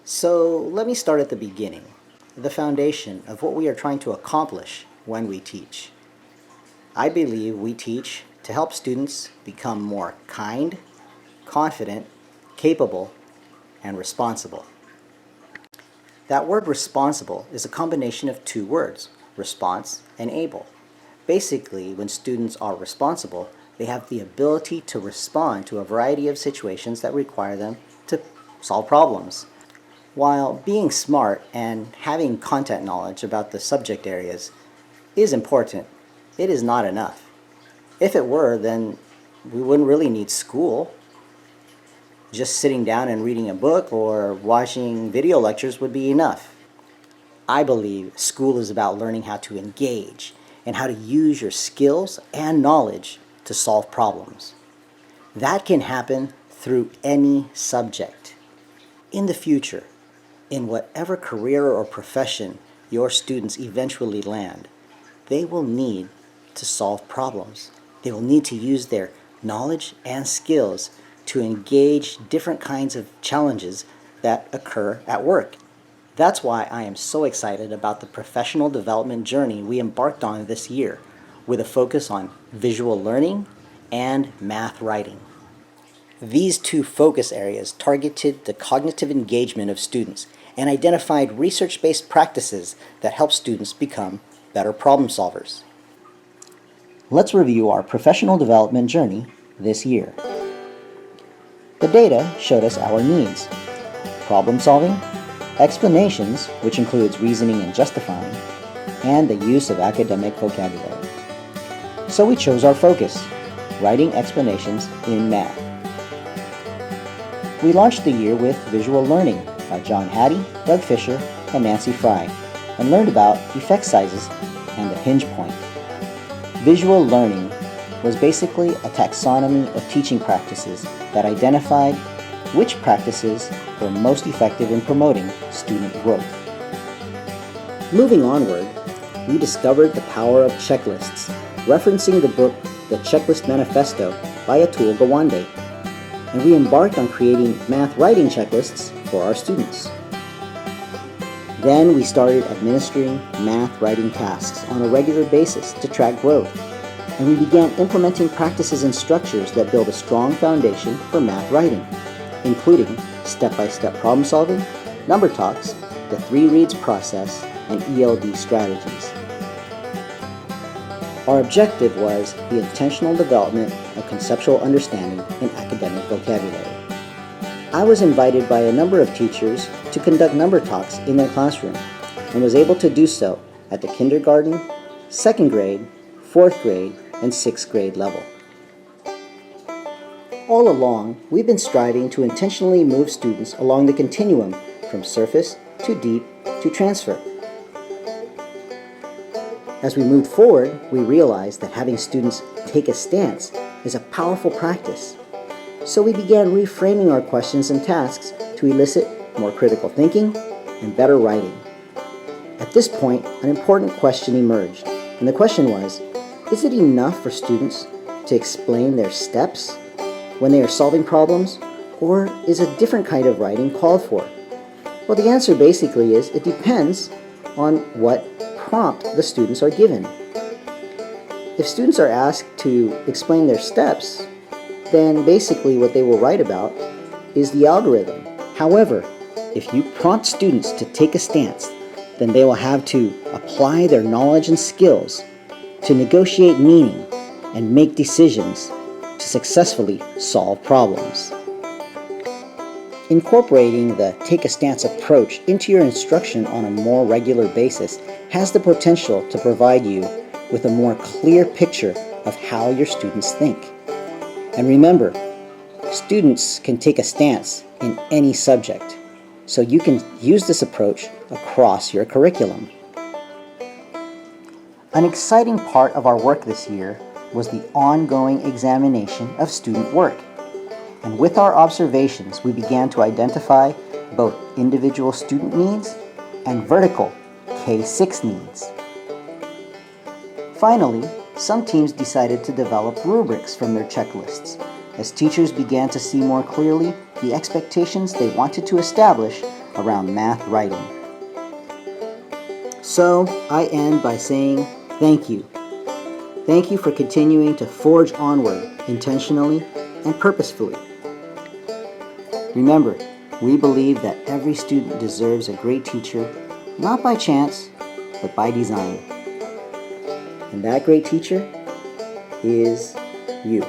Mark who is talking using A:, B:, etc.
A: So let me start at the beginning, the foundation of what we are trying to accomplish when we teach. I believe we teach to help students become more kind, confident, capable, and responsible. That word responsible is a combination of two words, response and able. Basically, when students are responsible, they have the ability to respond to a variety of situations that require them to solve problems. While being smart and having content knowledge about the subject areas is important, it is not enough. If it were, then we wouldn't really need school. Just sitting down and reading a book or watching video lectures would be enough. I believe school is about learning how to engage and how to use your skills and knowledge to solve problems. That can happen through any subject. In the future, in whatever career or profession your students eventually land, they will need to solve problems. They will need to use their knowledge and skills to engage different kinds of challenges that occur at work. That's why I am so excited about the professional development journey we embarked on this year, with a focus on visual learning and math writing. These two focus areas targeted the cognitive engagement of students and identified research-based practices that help students become better problem solvers. Let's review our professional development journey this year. The data showed us our needs: problem solving, explanations, which includes reasoning and justifying, and the use of academic vocabulary. So we chose our focus: writing explanations in math. We launched the year with Visual Learning by John Hattie, Doug Fisher, and Nancy Fry, and learned about effect sizes and the hinge point. Visual learning was basically a taxonomy of teaching practices that identified which practices were most effective in promoting student growth. Moving onward, we discovered the power of checklists, referencing the book The Checklist Manifesto by Atul Gawande, and we embarked on creating math writing checklists for our students. Then we started administering math writing tasks on a regular basis to track growth, and we began implementing practices and structures that build a strong foundation for math writing, including step-by-step problem solving, number talks, the 3 reads process, and ELD strategies. Our objective was the intentional development of conceptual understanding and academic vocabulary. I was invited by a number of teachers to conduct number talks in their classroom, and was able to do so at the kindergarten, 2nd grade, 4th grade, and 6th grade level. All along, we've been striving to intentionally move students along the continuum from surface to deep to transfer. As we moved forward, we realized that having students take a stance is a powerful practice. So we began reframing our questions and tasks to elicit more critical thinking and better writing. At this point, an important question emerged, and the question was, is it enough for students to explain their steps when they are solving problems, or is a different kind of writing called for? Well, the answer basically is it depends on what prompt the students are given. If students are asked to explain their steps, then basically what they will write about is the algorithm. However, if you prompt students to take a stance, then they will have to apply their knowledge and skills to negotiate meaning and make decisions to successfully solve problems. Incorporating the take a stance approach into your instruction on a more regular basis has the potential to provide you with a more clear picture of how your students think. And remember, students can take a stance in any subject, so you can use this approach across your curriculum. An exciting part of our work this year was the ongoing examination of student work. And with our observations, we began to identify both individual student needs and vertical K-6 needs. Finally, some teams decided to develop rubrics from their checklists, as teachers began to see more clearly the expectations they wanted to establish around math writing. So I end by saying thank you. Thank you for continuing to forge onward intentionally and purposefully. Remember, we believe that every student deserves a great teacher, not by chance, but by design. And that great teacher is you.